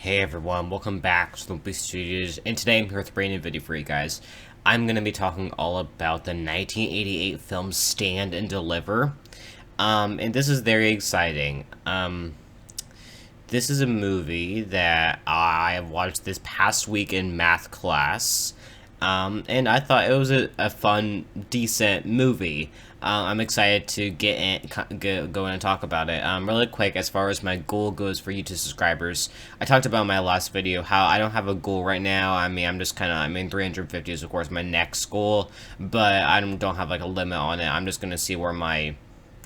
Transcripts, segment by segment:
Hey everyone, welcome back to the Studios, and today I'm here with a brand new video for you guys. I'm going to be talking all about the 1988 film Stand and Deliver, and this is very exciting. This is a movie that I watched this past week in math class, and I thought it was a fun, decent movie. I'm excited to go in and talk about it. Really quick, as far as my goal goes for YouTube subscribers, I talked about in my last video how I don't have a goal right now. I'm just 350 is of course my next goal, but I don't have like a limit on it. I'm just gonna see where my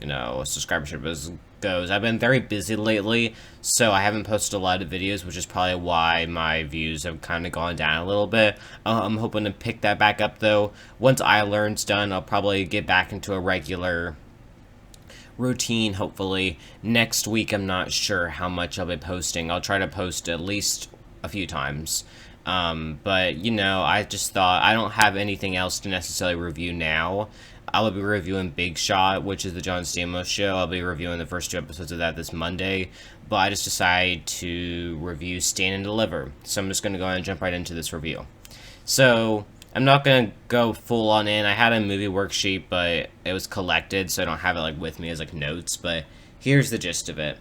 subscribership goes. I've been very busy lately, so I haven't posted a lot of videos, which is probably why my views have kind of gone down a little bit. I'm hoping to pick that back up, though. Once iLearn's done, I'll probably get back into a regular routine, hopefully. Next week, I'm not sure how much I'll be posting. I'll try to post at least a few times. But, I just thought I don't have anything else to necessarily review now. I will be reviewing Big Shot, which is the John Stamos show. I'll be reviewing the first 2 episodes of that this Monday. But I just decided to review Stand and Deliver. So I'm just going to go ahead and jump right into this review. So I'm not going to go full on in. I had a movie worksheet, but it was collected, so I don't have it with me as notes. But here's the gist of it.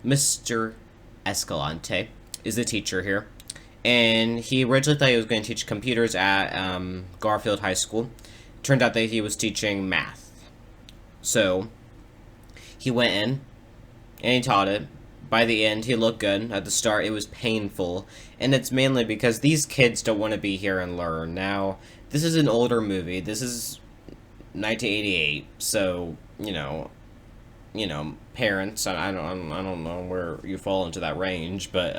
Mr. Escalante is the teacher here. And he originally thought he was going to teach computers at Garfield High School. Turned out that he was teaching math. So he went in and he taught it. By the end, he looked good. At the start, it was painful. And it's mainly because these kids don't want to be here and learn. Now, this is an older movie. This is 1988. So, parents, I don't know where you fall into that range, but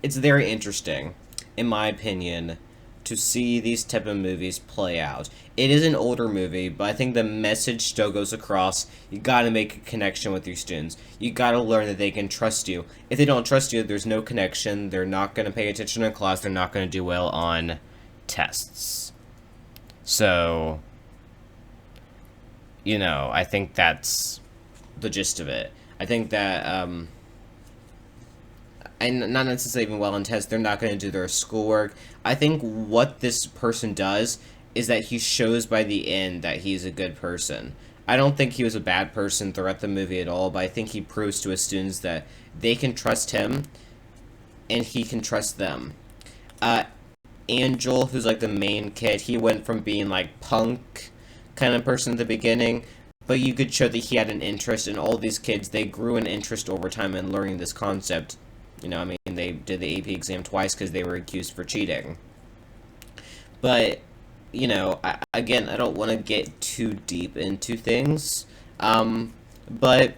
it's very interesting, in my opinion, to see these type of movies play out. It is an older movie, but I think the message still goes across. You gotta make a connection with your students. You gotta learn that they can trust you. If they don't trust you, there's no connection. They're not gonna pay attention in class. They're not gonna do well on tests. So, I think that's the gist of it. I think that, and not necessarily even well on tests, they're not going to do their schoolwork. I think what this person does is that he shows by the end that he's a good person. I don't think he was a bad person throughout the movie at all, but I think he proves to his students that they can trust him and he can trust them. Angel, who's the main kid, he went from being punk kind of person at the beginning, but you could show that he had an interest in all these kids. They grew an interest over time in learning this concept. They did the AP exam twice because they were accused for cheating. But, I don't want to get too deep into things. But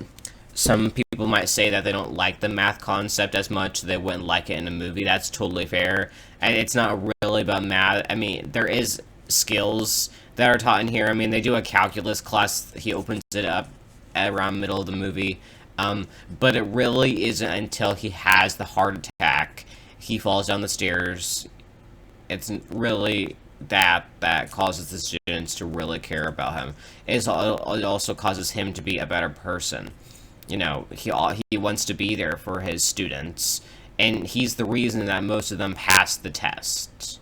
some people might say that they don't like the math concept as much, they wouldn't like it in a movie. That's totally fair. And it's not really about math. There is skills that are taught in here. They do a calculus class. He opens it up around middle of the movie. But it really isn't until he has the heart attack, he falls down the stairs. It's really that causes the students to really care about him. It also causes him to be a better person. He wants to be there for his students, and he's the reason that most of them pass the test.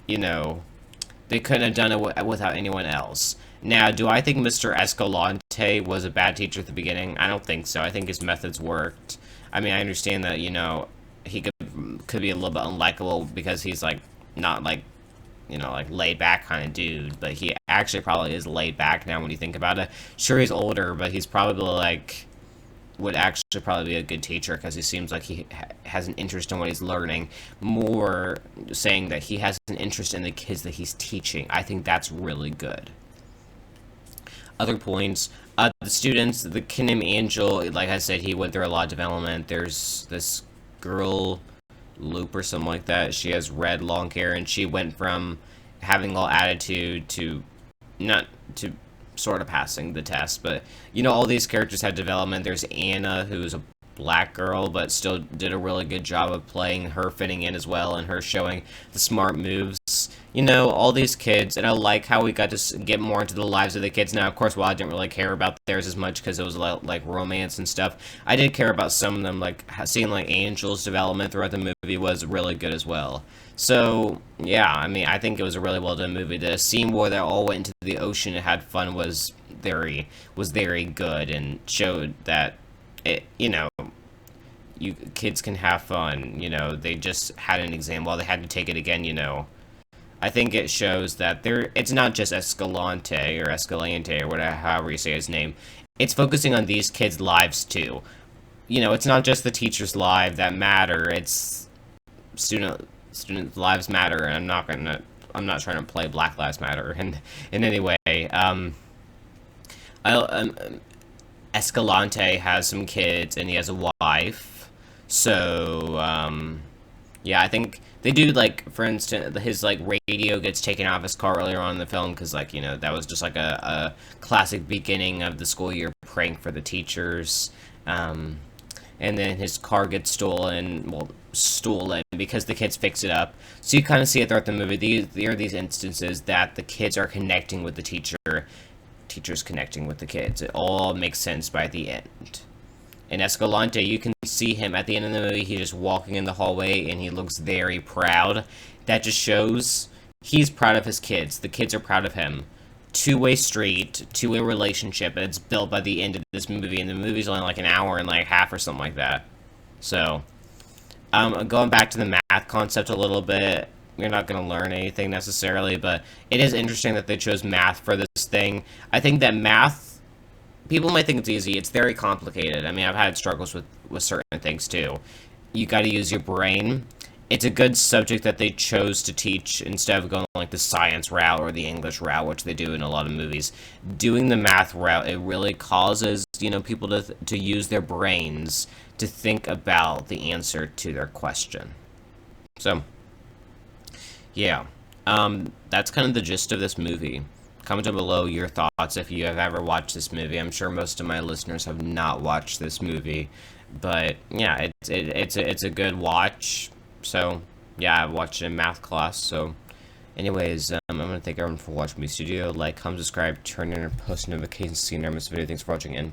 They couldn't have done it without anyone else. Now, do I think Mr. Escalante was a bad teacher at the beginning? I don't think so. I think his methods worked. I understand that, he could be a little bit unlikable because he's, not, laid back kind of dude, but he actually probably is laid back now when you think about it. Sure, he's older, but he's probably, would actually probably be a good teacher because he seems like he has an interest in what he's learning, more saying that he has an interest in the kids that he's teaching. I think that's really good. Other points, the students, the kid named Angel, like I said, he went through a lot of development. There's this girl, Loop or something like that. She has red long hair, and she went from having all attitude to not sort of passing the test. But all these characters had development. There's Anna, who's a black girl, but still did a really good job of playing her fitting in as well, and her showing the smart moves. You know, all these kids, and I like how we got to get more into the lives of the kids. Now, of course, while I didn't really care about theirs as much because it was like romance and stuff, I did care about some of them. Like seeing like Angel's development throughout the movie was really good as well. So yeah, I mean, I think it was a really well done movie. The scene where they all went into the ocean and had fun was very good, and showed that it, you know, you kids can have fun. You know, they just had an exam. While they had to take it again, you know, I think it shows that it's not just Escalante or whatever, however you say his name. It's focusing on these kids' lives too. You know, it's not just the teachers' lives that matter. It's student lives matter. And I'm not trying to play Black Lives Matter in any way. I Escalante has some kids and he has a wife. So, yeah, I think they do, like, for instance, his, like, radio gets taken off his car earlier on in the film because, like, you know, that was just, like, a classic beginning of the school year prank for the teachers. And then his car gets stolen because the kids fix it up. So you kind of see it throughout the movie. There are these instances that the kids are connecting with the teachers connecting with the kids. It all makes sense by the end. In Escalante, you can see him at the end of the movie. He's just walking in the hallway, and he looks very proud. That just shows he's proud of his kids. The kids are proud of him. Two-way street, two-way relationship, and it's built by the end of this movie, and the movie's only like an hour and like half or something like that. So, going back to the math concept a little bit, you're not going to learn anything necessarily, but it is interesting that they chose math for this thing. I think that math, people might think it's easy. It's very complicated. I mean, I've had struggles with certain things too. You got to use your brain. It's a good subject that they chose to teach instead of going like the science route or the English route, which they do in a lot of movies. Doing the math route, it really causes, you know, people to use their brains to think about the answer to their question. So, yeah, that's kind of the gist of this movie. Comment down below your thoughts if you have ever watched this movie. I'm sure most of my listeners have not watched this movie, but yeah, it's a good watch. So yeah, I watched it in math class. So, anyways, I'm gonna thank everyone for watching my studio. Like, comment, subscribe, turn on your post notifications so you never miss a video. Thanks for watching, and